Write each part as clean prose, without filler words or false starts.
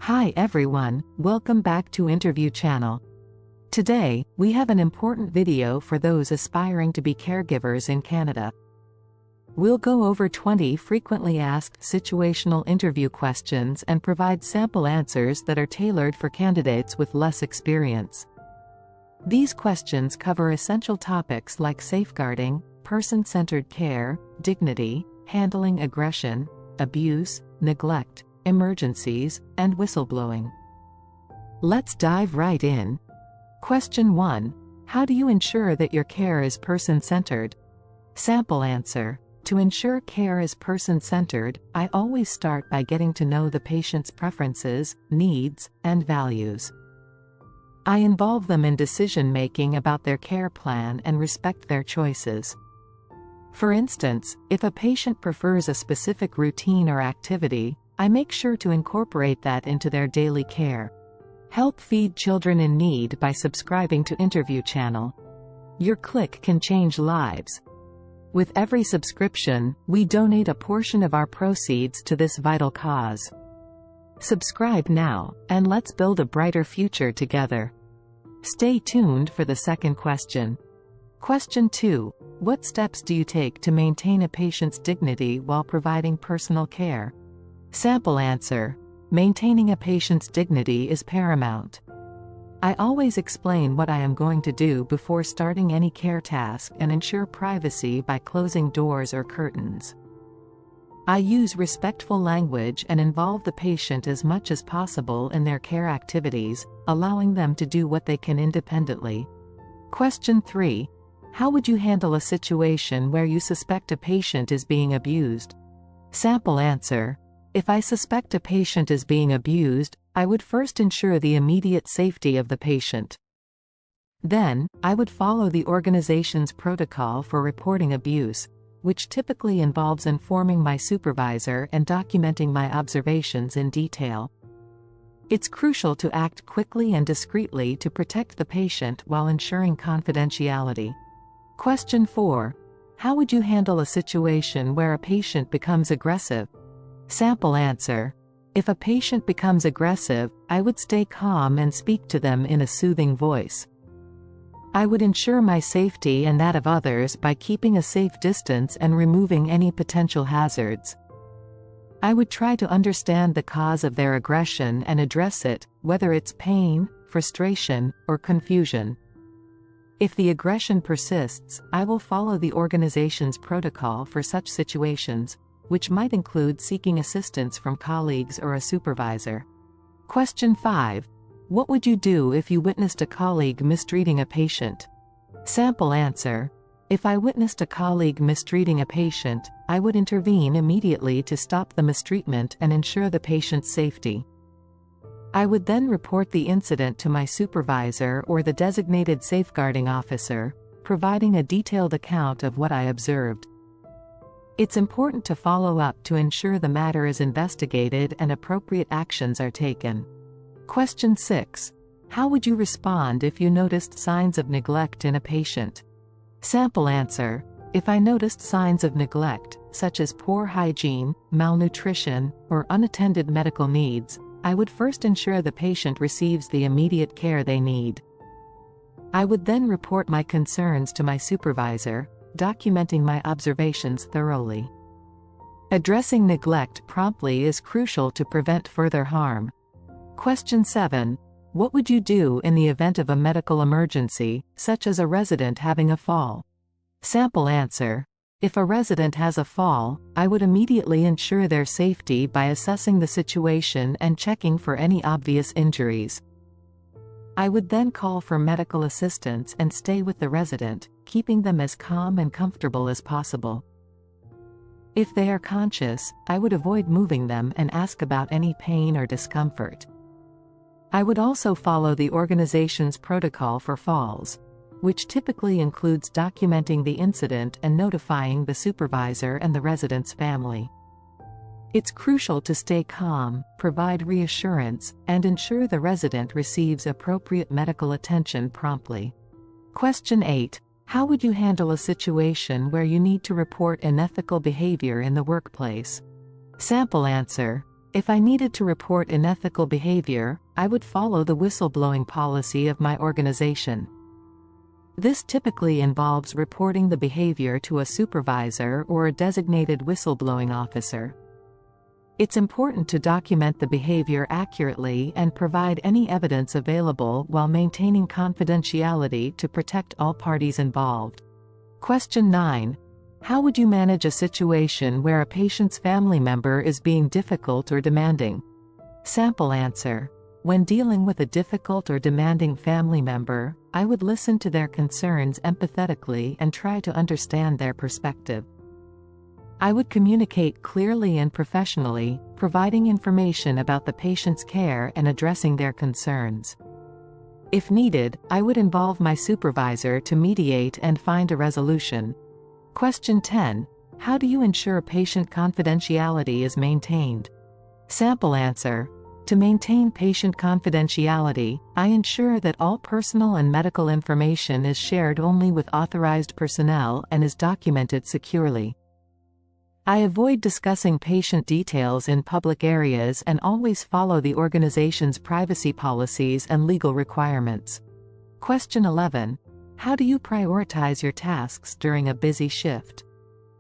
Hi everyone, welcome back to Interview Channel. Today, we have an important video for those aspiring to be caregivers in Canada. We'll go over 20 frequently asked situational interview questions and provide sample answers that are tailored for candidates with less experience. These questions cover essential topics like safeguarding, person-centered care, dignity, handling aggression, abuse, neglect, emergencies, and whistleblowing. Let's dive right in. Question 1. How do you ensure that your care is person-centered? Sample answer. To ensure care is person-centered, I always start by getting to know the patient's preferences, needs, and values. I involve them in decision-making about their care plan and respect their choices. For instance, if a patient prefers a specific routine or activity, I make sure to incorporate that into their daily care. Help feed children in need by subscribing to Interview Channel. Your click can change lives. With every subscription, we donate a portion of our proceeds to this vital cause. Subscribe now, and let's build a brighter future together. Stay tuned for the second question. Question 2. What steps do you take to maintain a patient's dignity while providing personal care? Sample answer. Maintaining a patient's dignity is paramount. I always explain what I am going to do before starting any care task and ensure privacy by closing doors or curtains. I use respectful language and involve the patient as much as possible in their care activities, allowing them to do what they can independently. Question 3. How would you handle a situation where you suspect a patient is being abused? Sample answer. If I suspect a patient is being abused, I would first ensure the immediate safety of the patient. Then, I would follow the organization's protocol for reporting abuse, which typically involves informing my supervisor and documenting my observations in detail. It's crucial to act quickly and discreetly to protect the patient while ensuring confidentiality. Question 4. How would you handle a situation where a patient becomes aggressive? Sample answer. If a patient becomes aggressive, I would stay calm and speak to them in a soothing voice. I would ensure my safety and that of others by keeping a safe distance and removing any potential hazards. I would try to understand the cause of their aggression and address it, whether it's pain, frustration, or confusion. If the aggression persists, I will follow the organization's protocol for such situations, which might include seeking assistance from colleagues or a supervisor. Question 5. What would you do if you witnessed a colleague mistreating a patient? Sample answer. If I witnessed a colleague mistreating a patient, I would intervene immediately to stop the mistreatment and ensure the patient's safety. I would then report the incident to my supervisor or the designated safeguarding officer, providing a detailed account of what I observed. It's important to follow up to ensure the matter is investigated and appropriate actions are taken. Question 6. How would you respond if you noticed signs of neglect in a patient? Sample answer. If I noticed signs of neglect, such as poor hygiene, malnutrition, or unattended medical needs, I would first ensure the patient receives the immediate care they need. I would then report my concerns to my supervisor, documenting my observations thoroughly. Addressing neglect promptly is crucial to prevent further harm. Question 7. What would you do in the event of a medical emergency, such as a resident having a fall? Sample answer. If a resident has a fall, I would immediately ensure their safety by assessing the situation and checking for any obvious injuries. I would then call for medical assistance and stay with the resident, keeping them as calm and comfortable as possible. If they are conscious, I would avoid moving them and ask about any pain or discomfort. I would also follow the organization's protocol for falls, which typically includes documenting the incident and notifying the supervisor and the resident's family. It's crucial to stay calm, provide reassurance, and ensure the resident receives appropriate medical attention promptly. Question 8. How would you handle a situation where you need to report unethical behavior in the workplace? Sample answer. If I needed to report unethical behavior, I would follow the whistleblowing policy of my organization. This typically involves reporting the behavior to a supervisor or a designated whistleblowing officer. It's important to document the behavior accurately and provide any evidence available while maintaining confidentiality to protect all parties involved. Question 9. How would you manage a situation where a patient's family member is being difficult or demanding? Sample answer. When dealing with a difficult or demanding family member, I would listen to their concerns empathetically and try to understand their perspective. I would communicate clearly and professionally, providing information about the patient's care and addressing their concerns. If needed, I would involve my supervisor to mediate and find a resolution. Question 10. How do you ensure patient confidentiality is maintained? Sample answer. To maintain patient confidentiality, I ensure that all personal and medical information is shared only with authorized personnel and is documented securely. I avoid discussing patient details in public areas and always follow the organization's privacy policies and legal requirements. Question 11. How do you prioritize your tasks during a busy shift?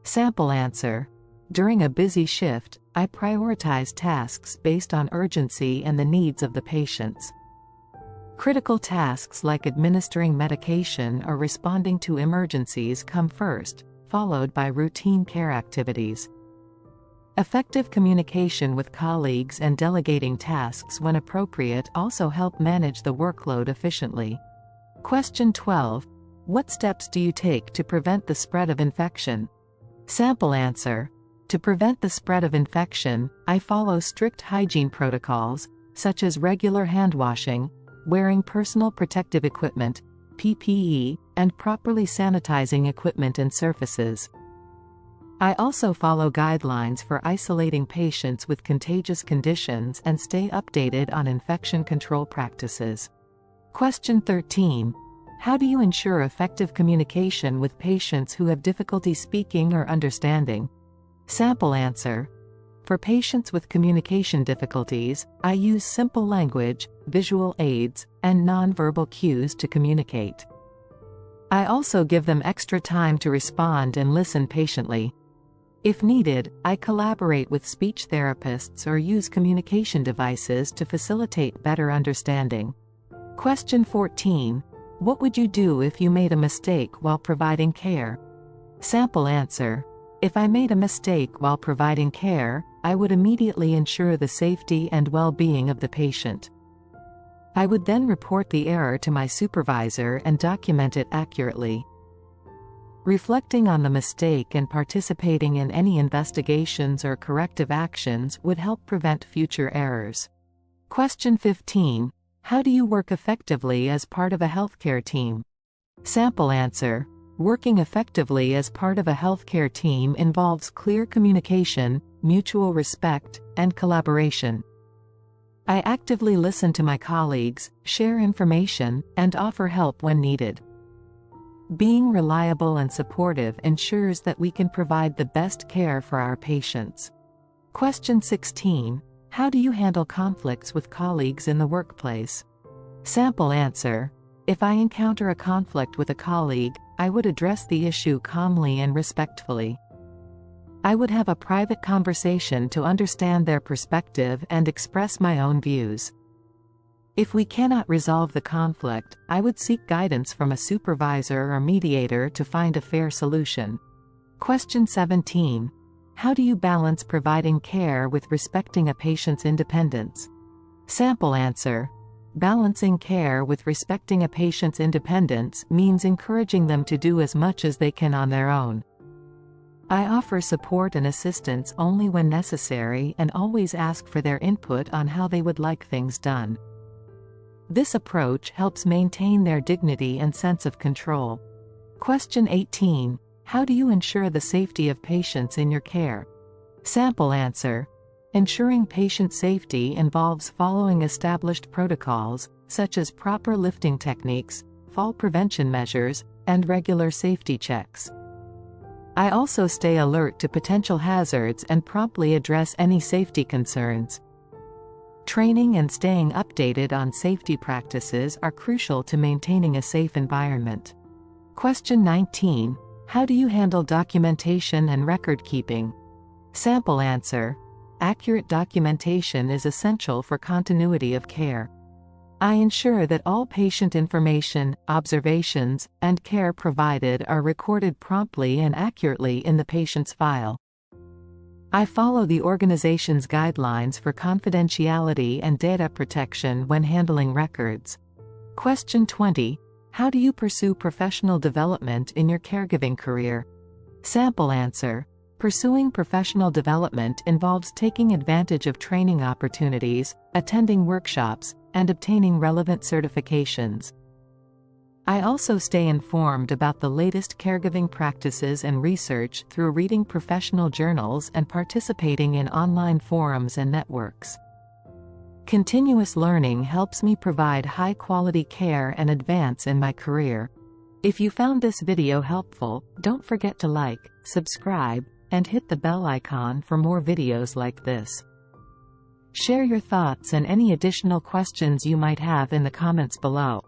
Sample answer. During a busy shift, I prioritize tasks based on urgency and the needs of the patients. Critical tasks like administering medication or responding to emergencies come first, followed by routine care activities. Effective communication with colleagues and delegating tasks when appropriate also help manage the workload efficiently. Question 12. What steps do you take to prevent the spread of infection? Sample answer. To prevent the spread of infection, I follow strict hygiene protocols, such as regular hand washing, wearing personal protective equipment, PPE, and properly sanitizing equipment and surfaces. I also follow guidelines for isolating patients with contagious conditions and stay updated on infection control practices. Question 13. How do you ensure effective communication with patients who have difficulty speaking or understanding? Sample answer. For patients with communication difficulties, I use simple language, visual aids, and nonverbal cues to communicate. I also give them extra time to respond and listen patiently. If needed, I collaborate with speech therapists or use communication devices to facilitate better understanding. Question 14. What would you do if you made a mistake while providing care? Sample answer. If I made a mistake while providing care, I would immediately ensure the safety and well-being of the patient. I would then report the error to my supervisor and document it accurately. Reflecting on the mistake and participating in any investigations or corrective actions would help prevent future errors. Question 15. How do you work effectively as part of a healthcare team? Sample answer. Working effectively as part of a healthcare team involves clear communication, mutual respect, and collaboration. I actively listen to my colleagues, share information, and offer help when needed. Being reliable and supportive ensures that we can provide the best care for our patients. Question 16. How do you handle conflicts with colleagues in the workplace? Sample answer. If I encounter a conflict with a colleague, I would address the issue calmly and respectfully. I would have a private conversation to understand their perspective and express my own views. If we cannot resolve the conflict, I would seek guidance from a supervisor or mediator to find a fair solution. Question 17. How do you balance providing care with respecting a patient's independence? Sample answer. Balancing care with respecting a patient's independence means encouraging them to do as much as they can on their own. I offer support and assistance only when necessary and always ask for their input on how they would like things done. This approach helps maintain their dignity and sense of control. Question 18. How do you ensure the safety of patients in your care? Sample answer. Ensuring patient safety involves following established protocols, such as proper lifting techniques, fall prevention measures, and regular safety checks. I also stay alert to potential hazards and promptly address any safety concerns. Training and staying updated on safety practices are crucial to maintaining a safe environment. Question 19. How do you handle documentation and record keeping? Sample answer. Accurate documentation is essential for continuity of care. I ensure that all patient information, observations, and care provided are recorded promptly and accurately in the patient's file. I follow the organization's guidelines for confidentiality and data protection when handling records. Question 20. How do you pursue professional development in your caregiving career? Sample answer. Pursuing professional development involves taking advantage of training opportunities, attending workshops, and obtaining relevant certifications. I also stay informed about the latest caregiving practices and research through reading professional journals and participating in online forums and networks. Continuous learning helps me provide high-quality care and advance in my career. If you found this video helpful, don't forget to like, subscribe, and hit the bell icon for more videos like this. Share your thoughts and any additional questions you might have in the comments below.